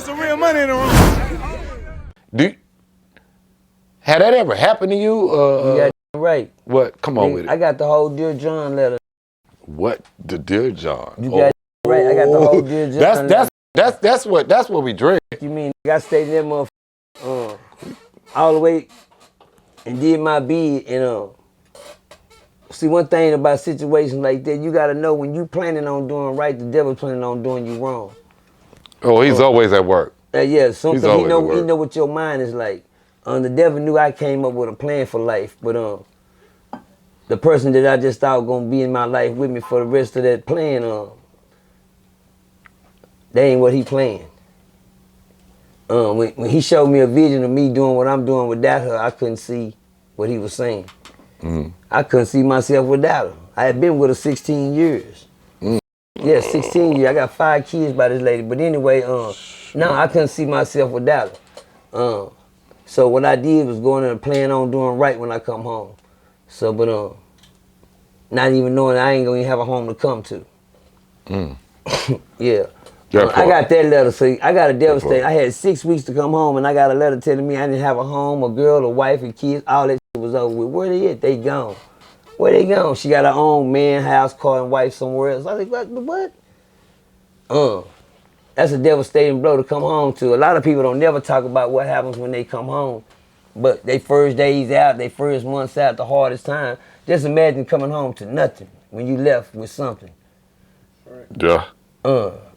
There's some real money in the room. Had that ever happened to you? You got right. What? Come on with it. I got the whole Dear John letter. What? The Dear John? You got right. I got the whole Dear John letter. That's what we drink. You mean I stayed in that motherfucker all the way and did my bid and see, one thing about situations like that, you gotta know when you planning on doing right, the devil's planning on doing you wrong. Oh, he's always at work. Yeah, something he know what your mind is like. The devil knew I came up with a plan for life, but the person that I just thought was gonna be in my life with me for the rest of that plan, that ain't what he planned. When he showed me a vision of me doing what I'm doing without her, I couldn't see what he was saying. I couldn't see myself without her. I had been with her 16 years. Yeah, 16 years. I got 5 kids by this lady. But anyway, no, I couldn't see myself without her. So what I did was going in and plan on doing right when I come home. So, but not even knowing I ain't gonna even have a home to come to. Yeah. I got that letter, so I got a devastating. I had 6 weeks to come home, and I got a letter telling me I didn't have a home, a girl, a wife, and kids. All that shit was over with. Where they at? They gone. Where they gone? She got her own man, house, car, and wife somewhere else. I was like, what? That's a devastating blow to come home to. A lot of people don't never talk about what happens when they come home, but they first days out, they first months out, the hardest time. Just imagine coming home to nothing when you left with something. Yeah.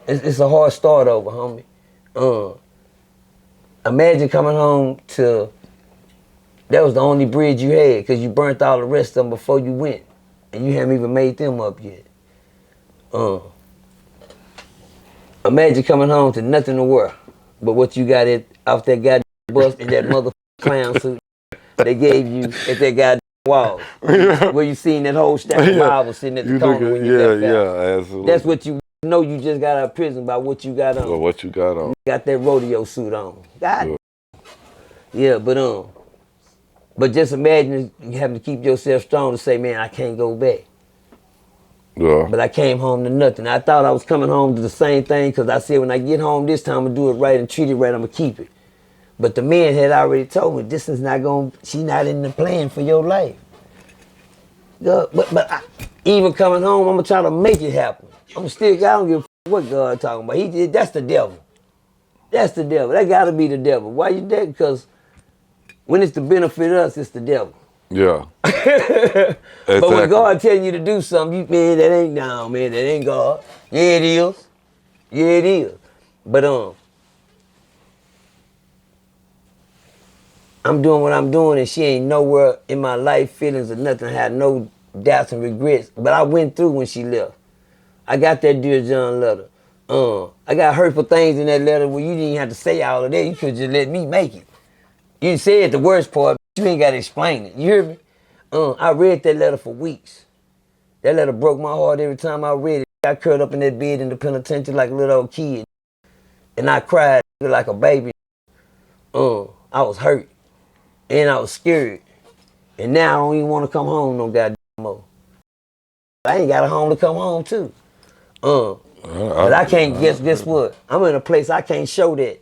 It's a hard start over, homie. Imagine coming home to, that was the only bridge you had because you burnt all the rest of them before you went. And you haven't even made them up yet. Imagine coming home to nothing in the world but what you got off that goddamn bus in that motherfucking clown suit they gave you at that goddamn wall. Where you seen that whole stack of Bibles sitting at the corner when you left out. Yeah, absolutely. That's what you know you just got out of prison by what you got on. Well, what you got on. You got that rodeo suit on. God. Yeah, but just imagine you having to keep yourself strong to say, man, I can't go back. Yeah. But I came home to nothing. I thought I was coming home to the same thing because I said when I get home this time I'm going to do it right and treat it right, I'm going to keep it. But the man had already told me this is not going to, she's not in the plan for your life. But even coming home, I'm going to try to make it happen. I don't give a what God talking about. That's the devil. That's the devil. That got to be the devil. Why you that? Because when it's to benefit us, it's the devil. Yeah. Exactly. But when God telling you to do something, man, that ain't down, man. That ain't God. Yeah, it is. Yeah, it is. But I'm doing what I'm doing, and she ain't nowhere in my life, feelings or nothing. I had no doubts and regrets. But I went through when she left. I got that Dear John letter. I got hurtful things in that letter where you didn't even have to say all of that. You could just let me make it. You said the worst part, but you ain't got to explain it. You hear me? I read that letter for weeks. That letter broke my heart every time I read it. I curled up in that bed in the penitentiary like a little old kid. And I cried like a baby. I was hurt. And I was scared. And now I don't even want to come home no goddamn more. I ain't got a home to come home to. But I can't, guess what? I'm in a place I can't show that.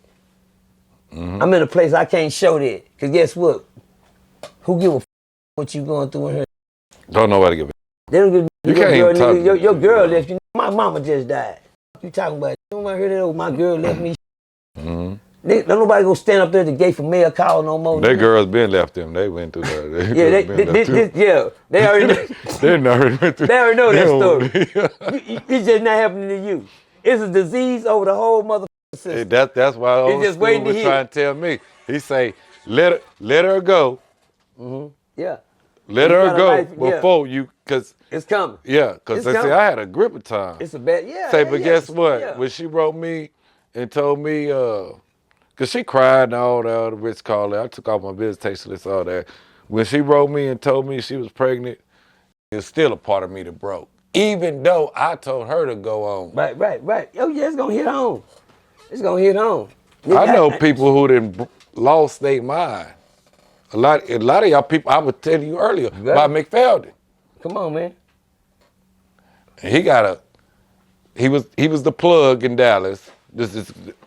I'm in a place I can't show that. Because guess what? Who give a what you going through in here? Don't nobody give a They don't give you can't even talk. Your girl left you. My mama just died. You talking about? You don't hear that? Oh, my girl left me. Don't nobody go stand up there at the gate for mail call no more. Their girls been left them. They went through that. They already know. They already went through. They already know that story. It's just not happening to you. It's a disease over the whole motherfucking system. That's why old just school was trying to tell me. He say, let her go. Yeah. Let her go before you, because it's coming. Yeah, because they say I had a grip of time. It's a bad, but guess what? Yeah. When she wrote me and told me, because she cried and all the rich call it. I took off my visitation list, all that. When she wrote me and told me she was pregnant, it's still a part of me that broke. Even though I told her to go on. Right. Oh yeah, it's gonna hit home. It's gonna hit home. I know people who done lost their mind. A lot of y'all people, I was telling you earlier about McFadden. Come on, man. And he was the plug in Dallas.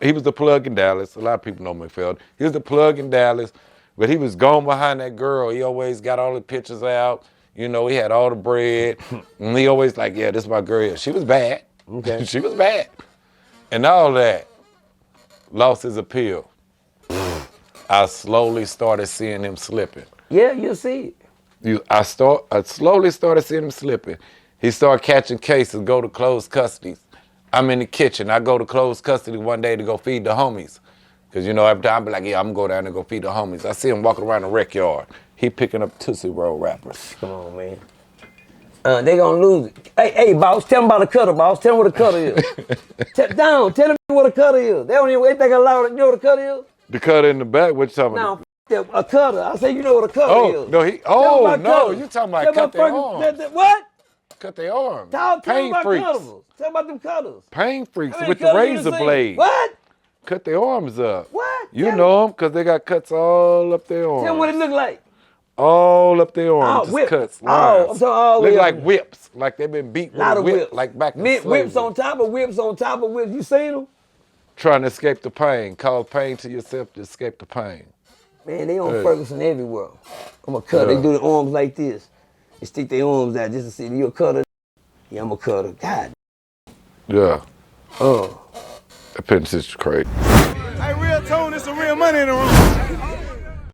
He was the plug in Dallas. A lot of people know McFeld. He was the plug in Dallas, but he was going behind that girl. He always got all the pictures out. You know, he had all the bread. And he always like, yeah, this is my girl. She was bad. Okay. She was bad. And all that. Lost his appeal. I slowly started seeing him slipping. Yeah, you'll see it. I slowly started seeing him slipping. He started catching cases, go to closed custody. I'm in the kitchen. I go to closed custody one day to go feed the homies. Because, you know, every time I be like, yeah, I'm going to go down and go feed the homies. I see him walking around the rec yard. He picking up Tootsie Roll wrappers. Come on, man. They gonna lose it. Hey, boss, tell them about the cutter, boss. Tell them what a cutter is. Tell them what a cutter is. They don't even think allowed to know what a cutter is. The cutter in the back? What you talking about? No, a cutter. I say you know what a cutter is. No, you talking about cut their arms. What? Cut their arms. Tell Pain about freaks. cutters. Tell about them cutters. Pain freaks How many with the cutters you razor seen? blade. What? Cut their arms up. What? You know them because they got cuts all up their arms. Tell them what it look like. All up their arms. Just whip. cuts. Oh, Lines. I'm talking all the way Look up. like whips. Like they've been beat with Lot a of whip. whips. Like back in Whips slavery. on top of whips on top of whips. You seen them? Trying to escape the pain. Cause pain to yourself to escape the pain. Man, they on Ferguson everywhere. I'm a cutter. Yeah. They do the arms like this. They stick their arms out just to see you a cutter. Yeah, I'm a cutter. God. Yeah. Oh. That penitentiary crazy. Hey, RealToon, it's some real money in the room.